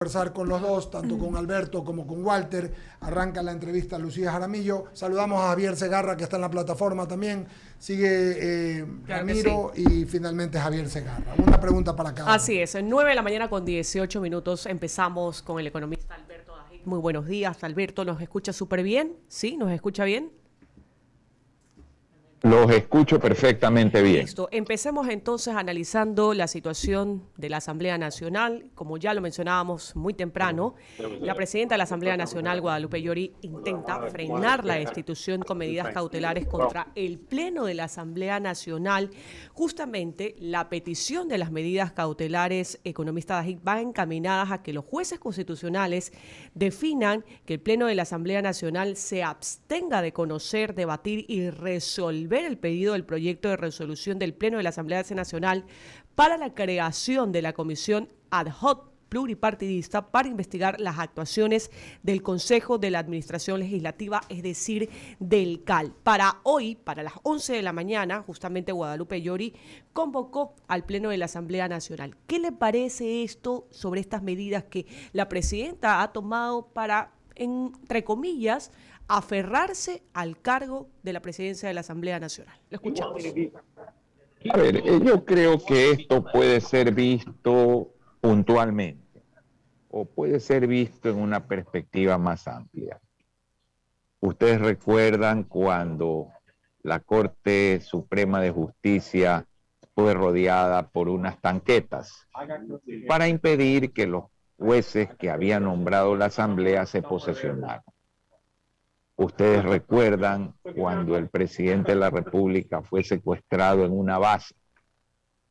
Conversar con los dos, tanto con Alberto como con Walter. Arranca la entrevista Lucía Jaramillo. Saludamos a Javier Segarra, que está en la plataforma también. Sigue Claro Ramiro sí. y finalmente Javier Segarra. Una pregunta para cada uno. Así es, 9 de la mañana con 18 minutos empezamos con el economista Alberto Dajit. Muy buenos días, Alberto. ¿Nos escucha súper bien? ¿Sí? ¿Nos escucha bien? Los escucho perfectamente bien. Listo. Empecemos entonces analizando la situación de la Asamblea Nacional. Como ya lo mencionábamos muy temprano, la presidenta de la Asamblea Nacional, Guadalupe Llori, intenta frenar la destitución con medidas cautelares contra el Pleno de la Asamblea Nacional. Justamente la petición de las medidas cautelares, economista Dajit, va encaminadas a que los jueces constitucionales definan que el Pleno de la Asamblea Nacional se abstenga de conocer, debatir y resolver el pedido del proyecto de resolución del Pleno de la Asamblea Nacional para la creación de la Comisión Ad Hoc pluripartidista para investigar las actuaciones del Consejo de la Administración Legislativa, es decir, del CAL. Para hoy, para las 11 de la mañana, justamente Guadalupe Llori convocó al Pleno de la Asamblea Nacional. ¿Qué le parece esto sobre estas medidas que la presidenta ha tomado para, entre comillas, aferrarse al cargo de la presidencia de la Asamblea Nacional? Lo escuchamos. A ver, yo creo que esto puede ser visto puntualmente o puede ser visto en una perspectiva más amplia. Ustedes recuerdan cuando la Corte Suprema de Justicia fue rodeada por unas tanquetas para impedir que los jueces que había nombrado la Asamblea se posesionaran. Ustedes recuerdan cuando el presidente de la República fue secuestrado en una base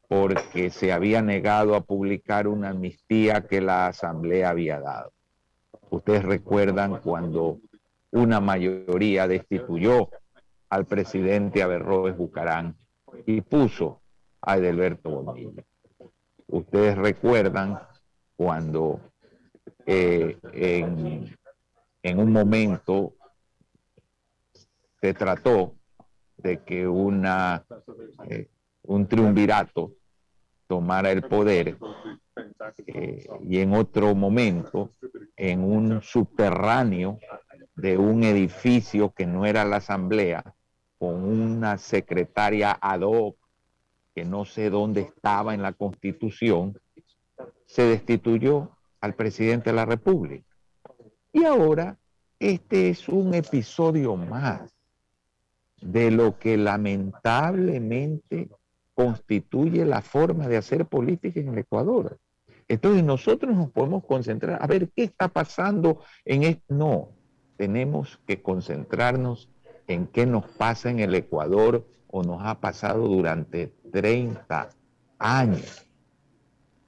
porque se había negado a publicar una amnistía que la Asamblea había dado. Ustedes recuerdan cuando una mayoría destituyó al presidente Averroes Bucarán y puso a Edelberto Bonilla. Ustedes recuerdan cuando en un momento se trató de que un triunvirato tomara el poder y en otro momento, en un subterráneo de un edificio que no era la Asamblea, con una secretaria ad hoc que no sé dónde estaba en la Constitución, se destituyó al presidente de la República. Y ahora este es un episodio más de lo que lamentablemente constituye la forma de hacer política en el Ecuador. Entonces nosotros nos podemos concentrar a ver qué está pasando en esto. No, tenemos que concentrarnos en qué nos pasa en el Ecuador o nos ha pasado durante 30 años.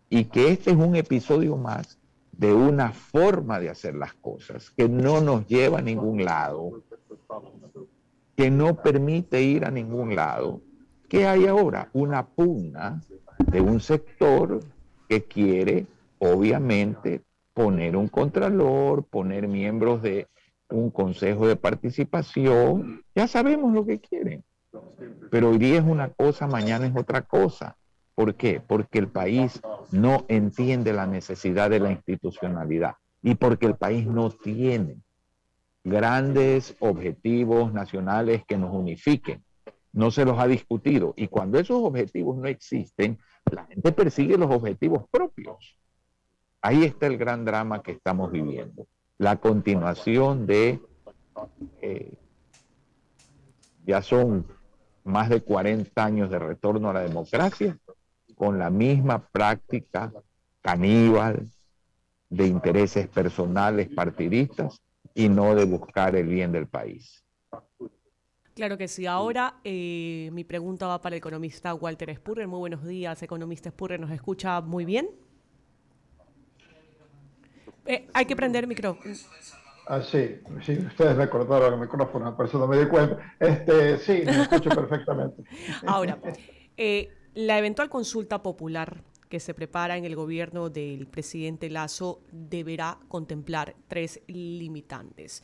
Y que este es un episodio más de una forma de hacer las cosas que no nos lleva a ningún lado, que no permite ir a ningún lado. ¿Qué hay ahora? Una pugna de un sector que quiere, obviamente, poner un contralor, poner miembros de un consejo de participación. Ya sabemos lo que quieren. Pero hoy día es una cosa, mañana es otra cosa. ¿Por qué? Porque el país no entiende la necesidad de la institucionalidad y porque el país no tiene grandes objetivos nacionales que nos unifiquen. No se los ha discutido. Y cuando esos objetivos no existen, la gente persigue los objetivos propios. Ahí está el gran drama que estamos viviendo. La continuación de, ya son más de 40 años de retorno a la democracia, con la misma práctica caníbal de intereses personales partidistas y no de buscar el bien del país. Claro que sí. Ahora mi pregunta va para el economista Walter Spurrier. Muy buenos días, economista Spurrier. ¿Nos escucha muy bien? Hay que prender el micrófono. Sí, ustedes me cortaron el micrófono, por eso no me di cuenta. Sí, me escucho perfectamente. Ahora, la eventual consulta popular que se prepara en el gobierno del presidente Lasso deberá contemplar 3 limitantes.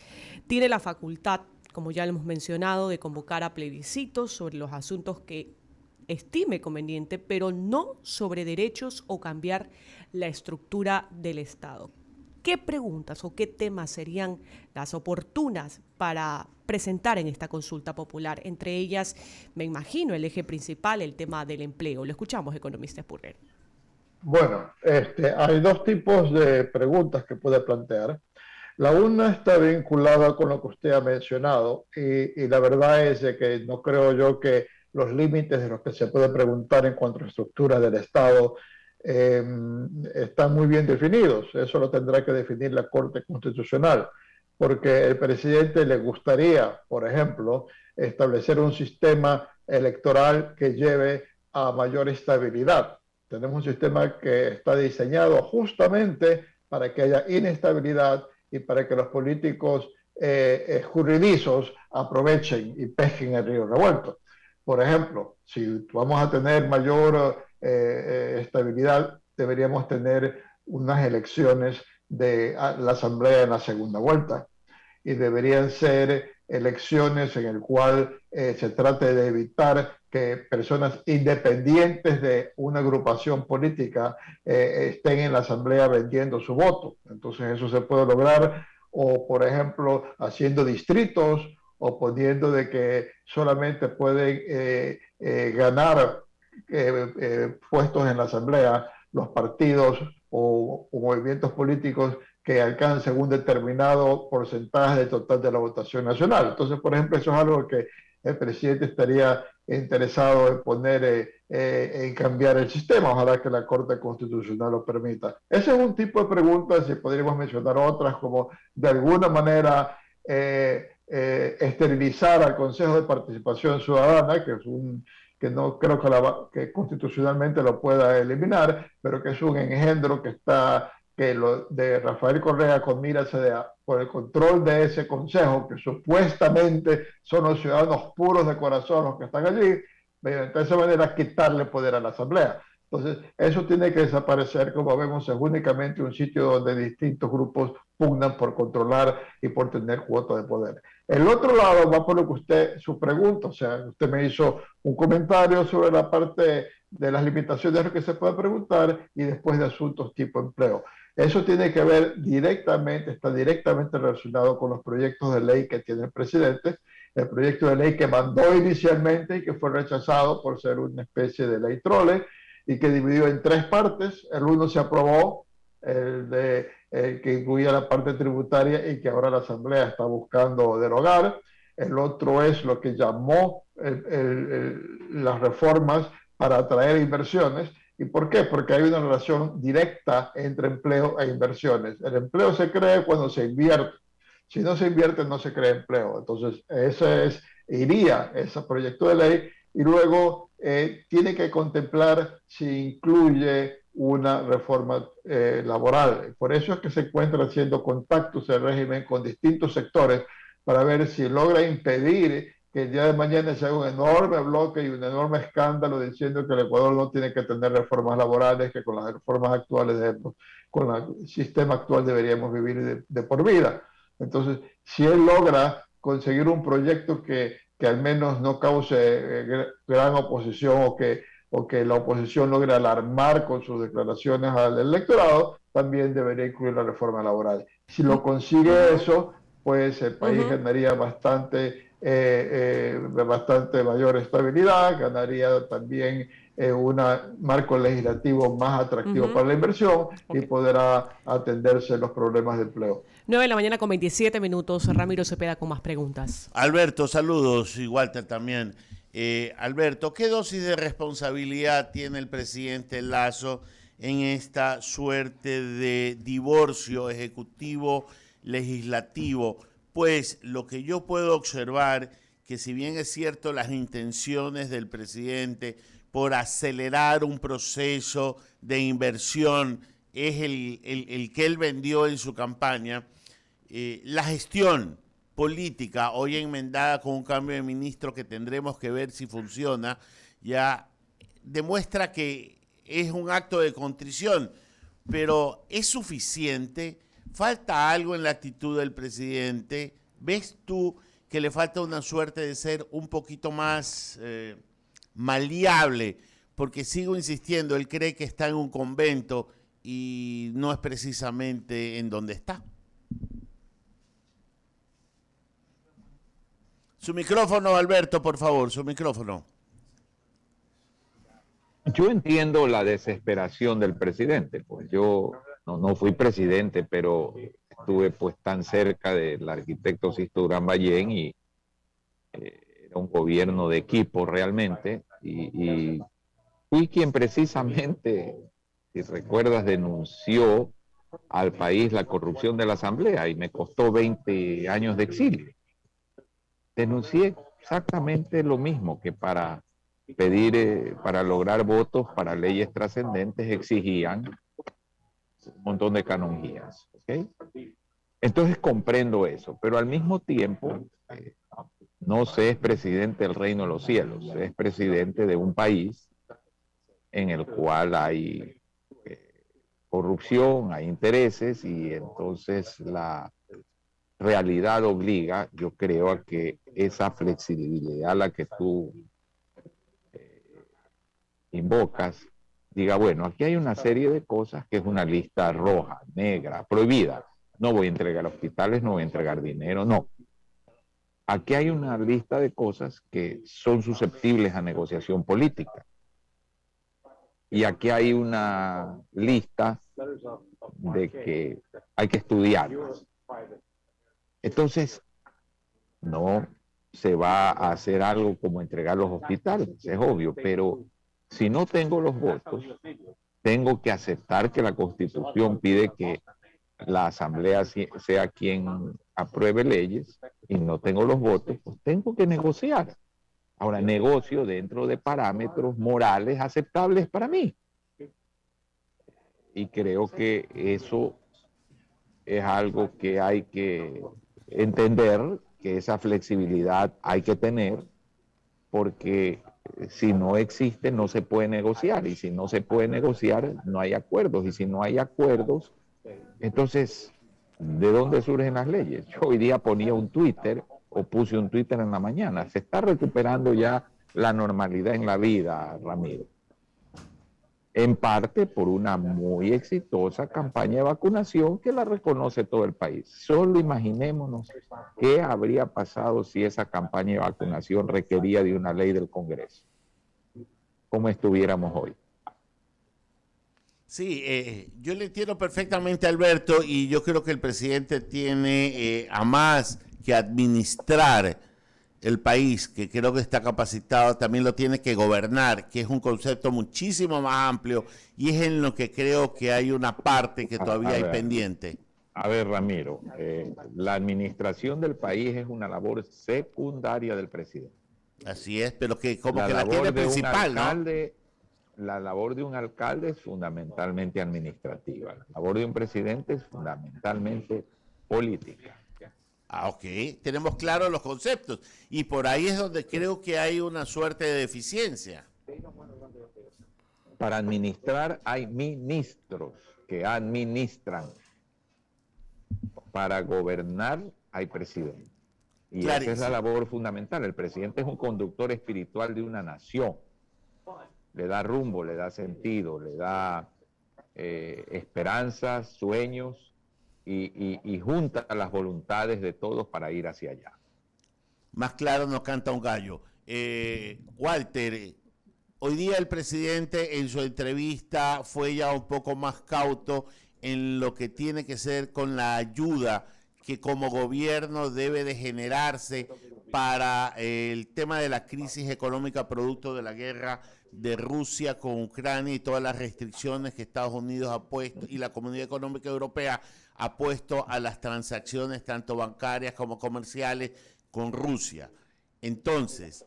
Tiene la facultad, como ya lo hemos mencionado, de convocar a plebiscitos sobre los asuntos que estime conveniente, pero no sobre derechos o cambiar la estructura del Estado. ¿Qué preguntas o qué temas serían las oportunas para presentar en esta consulta popular? Entre ellas, me imagino, el eje principal, el tema del empleo. Lo escuchamos, economista Spurrier. Bueno, hay dos tipos de preguntas que puede plantear. La una está vinculada con lo que usted ha mencionado y la verdad es de que no creo yo que los límites de los que se puede preguntar en cuanto a estructura del Estado están muy bien definidos. Eso lo tendrá que definir la Corte Constitucional, porque el presidente le gustaría, por ejemplo, establecer un sistema electoral que lleve a mayor estabilidad. Tenemos un sistema que está diseñado justamente para que haya inestabilidad y para que los políticos escurridizos aprovechen y pesquen el río revuelto. Por ejemplo, si vamos a tener mayor estabilidad, deberíamos tener unas elecciones de la Asamblea en la segunda vuelta y deberían ser elecciones en el cual se trate de evitar que personas independientes de una agrupación política estén en la asamblea vendiendo su voto. Entonces eso se puede lograr o, por ejemplo, haciendo distritos o poniendo de que solamente pueden ganar puestos en la asamblea los partidos o movimientos políticos que alcancen un determinado porcentaje del total de la votación nacional. Entonces, por ejemplo, eso es algo que el presidente estaría interesado en poner, en cambiar el sistema. Ojalá que la Corte Constitucional lo permita. Ese es un tipo de preguntas y podríamos mencionar otras como de alguna manera esterilizar al Consejo de Participación Ciudadana, que no creo que constitucionalmente lo pueda eliminar, pero que es un engendro que lo de Rafael Correa con miras por el control de ese consejo, que supuestamente son los ciudadanos puros de corazón los que están allí, de esa manera quitarle poder a la Asamblea. Entonces, eso tiene que desaparecer. Como vemos, es únicamente un sitio donde distintos grupos pugnan por controlar y por tener cuota de poder. El otro lado va por lo que su pregunta, o sea, usted me hizo un comentario sobre la parte de las limitaciones de lo que se puede preguntar y después de asuntos tipo empleo. Eso tiene que ver directamente, está directamente relacionado con los proyectos de ley que tiene el presidente, el proyecto de ley que mandó inicialmente y que fue rechazado por ser una especie de ley trole y que dividió en tres partes. El uno se aprobó, el que incluía la parte tributaria y que ahora la Asamblea está buscando derogar. El otro es lo que llamó las reformas para atraer inversiones. ¿Y por qué? Porque hay una relación directa entre empleo e inversiones. El empleo se crea cuando se invierte. Si no se invierte, no se crea empleo. Entonces, iría ese proyecto de ley y luego tiene que contemplar si incluye una reforma laboral. Por eso es que se encuentra haciendo contactos el régimen con distintos sectores para ver si logra impedir que el día de mañana se haga un enorme bloque y un enorme escándalo diciendo que el Ecuador no tiene que tener reformas laborales, que con las reformas actuales, con el sistema actual deberíamos vivir de por vida. Entonces, si él logra conseguir un proyecto que al menos no cause gran oposición o que la oposición logre alarmar con sus declaraciones al electorado, también debería incluir la reforma laboral. Si lo consigue eso, pues el país ganaría bastante mayor estabilidad, ganaría también un marco legislativo más atractivo para la inversión y podrá atenderse los problemas de empleo. 9:27 a.m. Ramiro Cepeda con más preguntas. Alberto, saludos, y Walter también. Alberto, ¿qué dosis de responsabilidad tiene el presidente Lasso en esta suerte de divorcio ejecutivo-legislativo? Pues lo que yo puedo observar, que si bien es cierto las intenciones del presidente por acelerar un proceso de inversión es el que él vendió en su campaña, la gestión política, hoy enmendada con un cambio de ministro que tendremos que ver si funciona, ya demuestra que es un acto de contrición, pero ¿es suficiente? ¿Falta algo en la actitud del presidente? ¿Ves tú que le falta una suerte de ser un poquito más maleable? Porque sigo insistiendo, él cree que está en un convento y no es precisamente en donde está. Su micrófono, Alberto, por favor, su micrófono. Yo entiendo la desesperación del presidente, pues yo no fui presidente, pero estuve pues tan cerca del arquitecto Sixto Durán Ballén y era un gobierno de equipo realmente y fui quien precisamente, si recuerdas, denunció al país la corrupción de la Asamblea y me costó 20 años de exilio. Denuncié exactamente lo mismo que para pedir, para lograr votos para leyes trascendentes exigían un montón de canonjías. ¿Okay? Entonces comprendo eso, pero al mismo tiempo no se es presidente del reino de los cielos, se es presidente de un país en el cual hay corrupción, hay intereses y entonces la realidad obliga, yo creo, a que esa flexibilidad a la que tú invocas, diga, bueno, aquí hay una serie de cosas que es una lista roja, negra, prohibida. No voy a entregar hospitales, no voy a entregar dinero, no. Aquí hay una lista de cosas que son susceptibles a negociación política. Y aquí hay una lista de que hay que estudiarlas. Entonces, no se va a hacer algo como entregar los hospitales, es obvio, pero si no tengo los votos, tengo que aceptar que la Constitución pide que la Asamblea sea quien apruebe leyes y no tengo los votos, pues tengo que negociar. Ahora, negocio dentro de parámetros morales aceptables para mí. Y creo que eso es algo que hay que entender, que esa flexibilidad hay que tener, porque si no existe, no se puede negociar. Y si no se puede negociar, no hay acuerdos. Y si no hay acuerdos, entonces, ¿de dónde surgen las leyes? Yo hoy día ponía un Twitter, o puse un Twitter en la mañana. Se está recuperando ya la normalidad en la vida, Ramiro. En parte por una muy exitosa campaña de vacunación que la reconoce todo el país. Solo imaginémonos qué habría pasado si esa campaña de vacunación requería de una ley del Congreso. ¿Cómo estuviéramos hoy? Sí, yo le entiendo perfectamente a Alberto y yo creo que el presidente tiene a más que administrar el país, que creo que está capacitado, también lo tiene que gobernar, que es un concepto muchísimo más amplio y es en lo que creo que hay una parte que todavía hay pendiente. A ver, Ramiro, la administración del país es una labor secundaria del presidente. Así es, pero que como que la tiene principal, ¿no? La labor de un alcalde es fundamentalmente administrativa. La labor de un presidente es fundamentalmente política. Ah, ok. Tenemos claros los conceptos. Y por ahí es donde creo que hay una suerte de deficiencia. Para administrar hay ministros que administran. Para gobernar hay presidente. Y clarísimo. Esa es la labor fundamental. El presidente es un conductor espiritual de una nación. Le da rumbo, le da sentido, le da esperanzas, sueños y junta las voluntades de todos para ir hacia allá. Más claro no canta un gallo. Walter, hoy día el presidente en su entrevista fue ya un poco más cauto en lo que tiene que ser con la ayuda que como gobierno debe de generarse para el tema de la crisis económica producto de la guerra de Rusia con Ucrania y todas las restricciones que Estados Unidos ha puesto y la Comunidad Económica Europea ha puesto a las transacciones tanto bancarias como comerciales con Rusia. Entonces,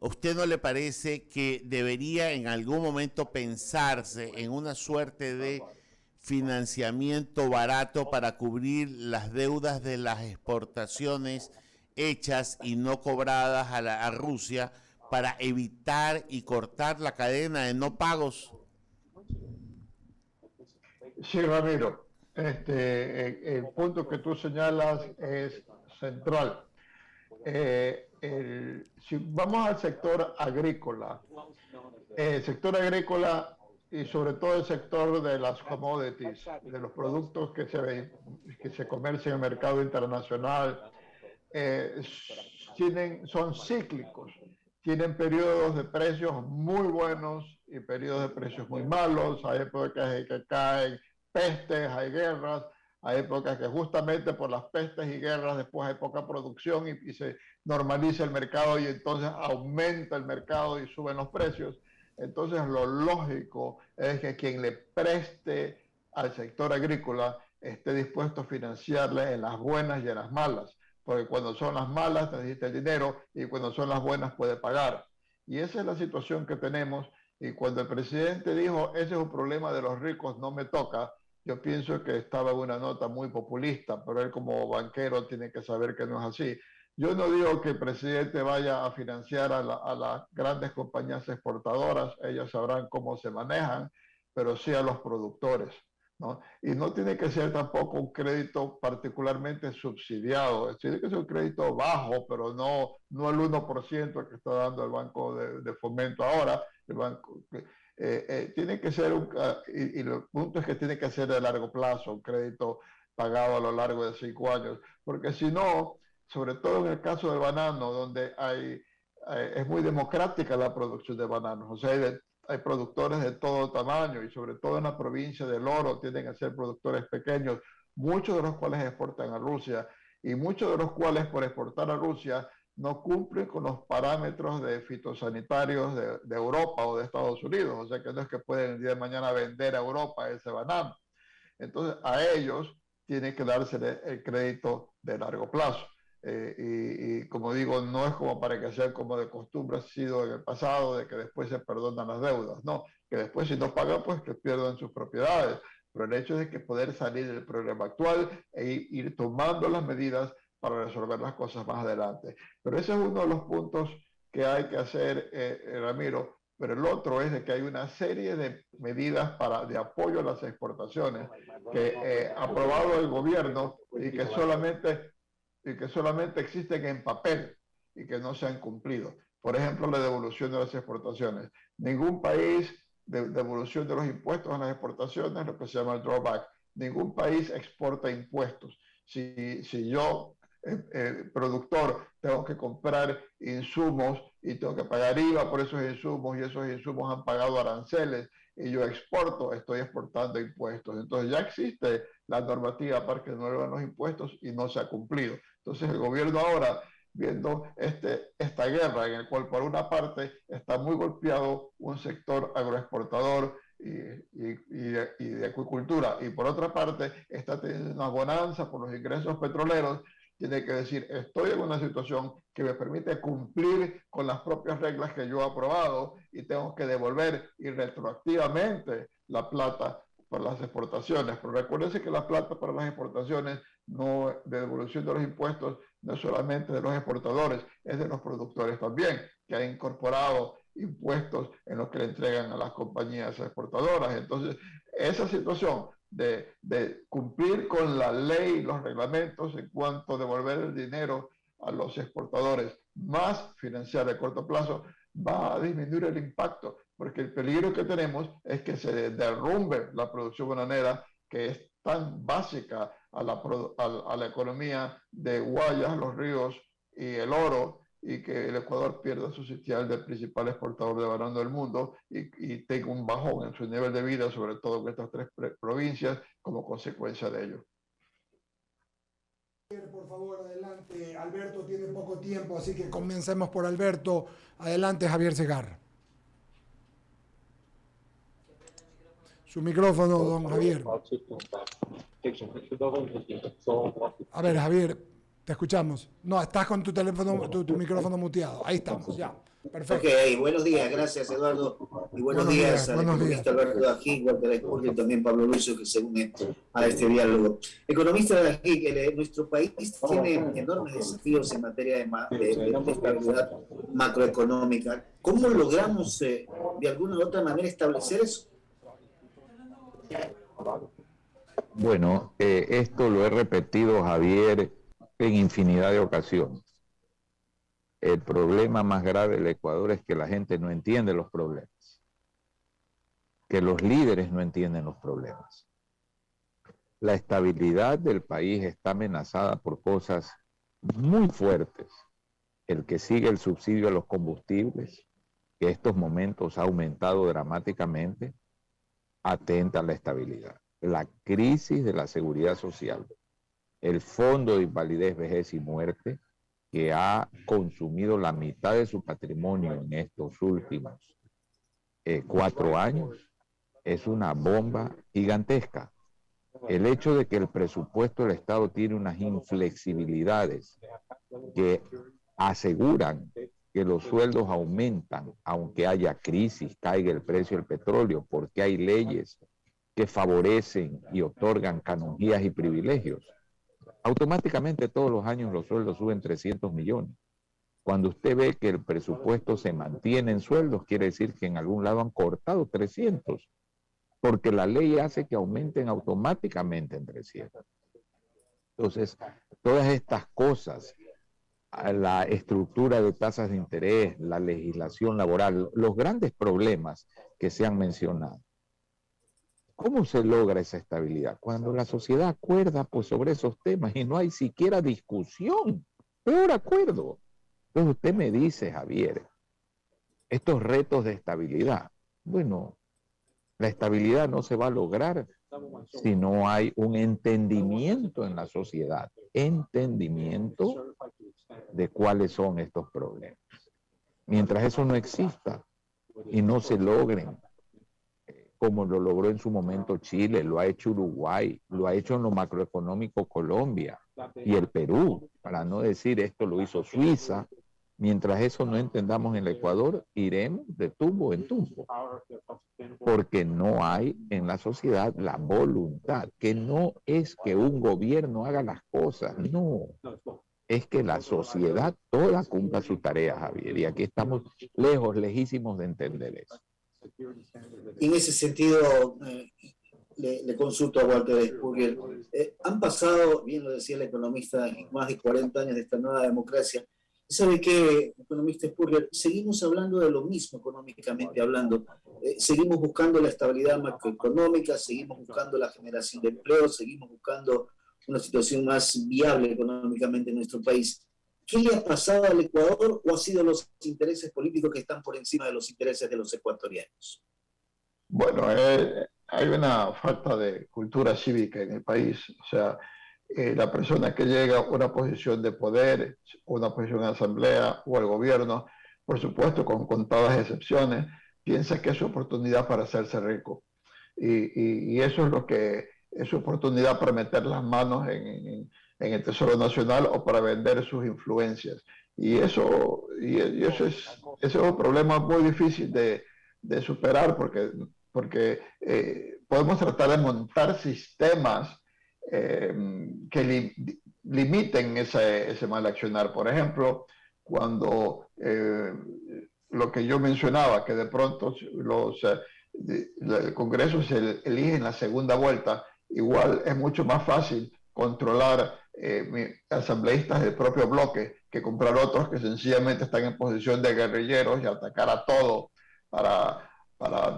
¿a usted no le parece que debería en algún momento pensarse en una suerte de financiamiento barato para cubrir las deudas de las exportaciones hechas y no cobradas a Rusia para evitar y cortar la cadena de no pagos? Sí, Ramiro, el punto que tú señalas es central. Si vamos al sector agrícola, el sector agrícola y sobre todo el sector de las commodities, de los productos que se comercian en el mercado internacional, son cíclicos, tienen periodos de precios muy buenos y periodos de precios muy malos, hay épocas en que caen pestes, hay guerras, hay épocas que justamente por las pestes y guerras después hay poca producción y se normaliza el mercado y entonces aumenta el mercado y suben los precios. Entonces lo lógico es que quien le preste al sector agrícola esté dispuesto a financiarle en las buenas y en las malas, porque cuando son las malas necesita el dinero y cuando son las buenas puede pagar. Y esa es la situación que tenemos, y cuando el presidente dijo, ese es un problema de los ricos, no me toca, yo pienso que estaba en una nota muy populista, pero él como banquero tiene que saber que no es así. Yo no digo que el presidente vaya a financiar a las grandes compañías exportadoras, ellos sabrán cómo se manejan, pero sí a los productores, ¿no? Y no tiene que ser tampoco un crédito particularmente subsidiado, tiene que ser un crédito bajo, pero no el 1% que está dando el Banco de Fomento ahora, el banco... tiene que ser y el punto es que tiene que ser de largo plazo, un crédito pagado a lo largo de 5 años, porque si no, sobre todo en el caso del banano, donde es muy democrática la producción de bananos, o sea, hay productores de todo tamaño y sobre todo en la provincia del Oro tienden a ser productores pequeños, muchos de los cuales exportan a Rusia y muchos de los cuales por exportar a Rusia no cumplen con los parámetros de fitosanitarios de Europa o de Estados Unidos, o sea que no es que pueden el día de mañana vender a Europa ese banano. Entonces a ellos tiene que darse el crédito de largo plazo. Y como digo, no es como para que sea como de costumbre ha sido en el pasado, de que después se perdonan las deudas, no, que después si no pagan, pues que pierdan sus propiedades. Pero el hecho de que poder salir del problema actual e ir tomando las medidas para resolver las cosas más adelante. Pero ese es uno de los puntos que hay que hacer, Ramiro. Pero el otro es de que hay una serie de medidas de apoyo a las exportaciones que ha aprobado el gobierno y que solamente existen en papel y que no se han cumplido. Por ejemplo, la devolución de las exportaciones. Ningún país devolución de los impuestos a las exportaciones, lo que se llama el drawback. Ningún país exporta impuestos. Si yo productor, tengo que comprar insumos y tengo que pagar IVA por esos insumos y esos insumos han pagado aranceles y yo exporto, estoy exportando impuestos. Entonces ya existe la normativa para que no elevan los impuestos y no se ha cumplido. Entonces el gobierno ahora, viendo esta guerra en la cual por una parte está muy golpeado un sector agroexportador y de acuicultura y por otra parte está teniendo una bonanza por los ingresos petroleros, tiene que decir, estoy en una situación que me permite cumplir con las propias reglas que yo he aprobado y tengo que devolver y retroactivamente la plata para las exportaciones. Pero recuérdense que la plata para las exportaciones de devolución de los impuestos no es solamente de los exportadores, es de los productores también, que han incorporado impuestos en los que le entregan a las compañías exportadoras. Entonces, esa situación de cumplir con la ley, los reglamentos en cuanto a devolver el dinero a los exportadores, más financiar a corto plazo, va a disminuir el impacto, porque el peligro que tenemos es que se derrumbe la producción bananera, que es tan básica a la economía de Guayas, los ríos y el Oro, y que el Ecuador pierda su sitial de principal exportador de banano del mundo y tenga un bajón en su nivel de vida, sobre todo en estas 3 provincias, como consecuencia de ello. Por favor, adelante. Alberto tiene poco tiempo, así que comencemos por Alberto. Adelante, Javier Segarra. Su micrófono, don Javier. A ver, Javier, te escuchamos. No, estás con tu teléfono, tu micrófono muteado. Ahí estamos, ya. Perfecto. Ok, buenos días, gracias Eduardo. Y buenos días al economista Alberto Dajic, Walter Espurri y también Pablo Lucio, que se une a este diálogo. Economista Dajic, nuestro país tiene enormes desafíos en materia de estabilidad macroeconómica. ¿Cómo logramos de alguna u otra manera establecer eso? Bueno, esto lo he repetido, Javier, en infinidad de ocasiones. El problema más grave del Ecuador es que la gente no entiende los problemas. que los líderes no entienden los problemas. La estabilidad del país está amenazada por cosas muy fuertes. El que sigue el subsidio a los combustibles, que estos momentos ha aumentado dramáticamente, atenta a la estabilidad. La crisis de la seguridad social, el Fondo de Invalidez, Vejez y Muerte, que ha consumido la mitad de su patrimonio en estos últimos 4 años, es una bomba gigantesca. El hecho de que el presupuesto del Estado tiene unas inflexibilidades que aseguran que los sueldos aumentan, aunque haya crisis, caiga el precio del petróleo, porque hay leyes que favorecen y otorgan canonjías y privilegios. Automáticamente todos los años los sueldos suben 300 millones. Cuando usted ve que el presupuesto se mantiene en sueldos, quiere decir que en algún lado han cortado 300, porque la ley hace que aumenten automáticamente en 300. Entonces, todas estas cosas, la estructura de tasas de interés, la legislación laboral, los grandes problemas que se han mencionado. ¿Cómo se logra esa estabilidad? Cuando la sociedad acuerda pues, sobre esos temas y no hay siquiera discusión, peor acuerdo. Entonces usted me dice, Javier, estos retos de estabilidad, bueno, la estabilidad no se va a lograr si no hay un entendimiento en la sociedad, entendimiento de cuáles son estos problemas. Mientras eso no exista y no se logren, como lo logró en su momento Chile, lo ha hecho Uruguay, lo ha hecho en lo macroeconómico Colombia y el Perú, para no decir esto lo hizo Suiza. Mientras eso no entendamos en el Ecuador, iremos de tumbo en tumbo, porque no hay en la sociedad la voluntad, que no es que un gobierno haga las cosas, no, es que la sociedad toda cumpla su tarea, Javier, y aquí estamos lejos, lejísimos de entender eso. En ese sentido, le consulto a Walter Spurrier. Han pasado, bien lo decía el economista, más de 40 años de esta nueva democracia. ¿Sabe qué, economista Spurrier? Seguimos hablando de lo mismo económicamente hablando. Seguimos buscando la estabilidad macroeconómica, seguimos buscando la generación de empleo, seguimos buscando una situación más viable económicamente en nuestro país. ¿Qué le ha pasado al Ecuador o ha sido los intereses políticos que están por encima de los intereses de los ecuatorianos? Bueno, hay una falta de cultura cívica en el país. O sea, la persona que llega a una posición de poder, una posición en la asamblea o al gobierno, por supuesto con contadas excepciones, piensa que es su oportunidad para hacerse rico. Y eso es lo que es su oportunidad para meter las manos en el Tesoro Nacional o para vender sus influencias. Y eso es un problema muy difícil de superar porque podemos tratar de montar sistemas que limiten ese mal accionar. Por ejemplo, cuando lo que yo mencionaba, que de pronto el Congreso se elige en la segunda vuelta, igual es mucho más fácil controlar asambleístas del propio bloque que comprar otros que sencillamente están en posición de guerrilleros y atacar a todo para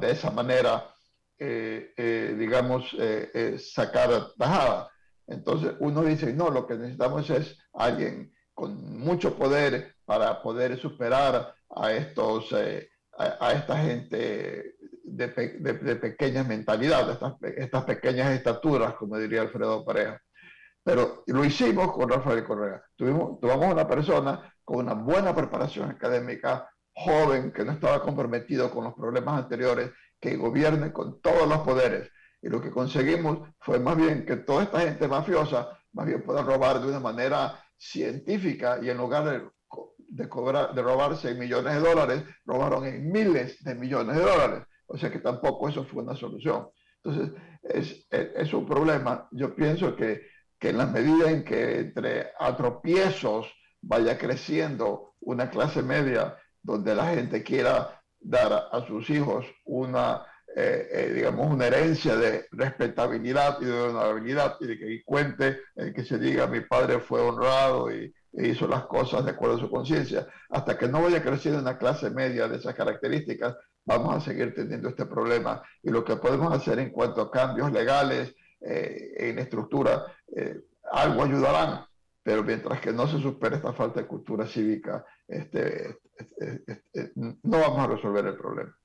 de esa manera sacar tajada. Entonces uno dice, no, lo que necesitamos es alguien con mucho poder para poder superar a esta gente de pequeñas mentalidades, estas pequeñas estaturas, como diría Alfredo Pareja. Pero lo hicimos con Rafael Correa. Tuvimos una persona con una buena preparación académica, joven, que no estaba comprometido con los problemas anteriores, que gobierne con todos los poderes. Y lo que conseguimos fue más bien que toda esta gente mafiosa más bien pueda robar de una manera científica, y en lugar de robarse millones de dólares, robaron en miles de millones de dólares. O sea que tampoco eso fue una solución. Entonces, es un problema. Yo pienso que en la medida en que entre tropiezos vaya creciendo una clase media donde la gente quiera dar a sus hijos una herencia de respetabilidad y de honorabilidad, y de que cuente el que se diga mi padre fue honrado e hizo las cosas de acuerdo a su conciencia, hasta que no vaya creciendo una clase media de esas características, vamos a seguir teniendo este problema. Y lo que podemos hacer en cuanto a cambios legales en la estructura, algo ayudarán, pero mientras que no se supere esta falta de cultura cívica, no vamos a resolver el problema.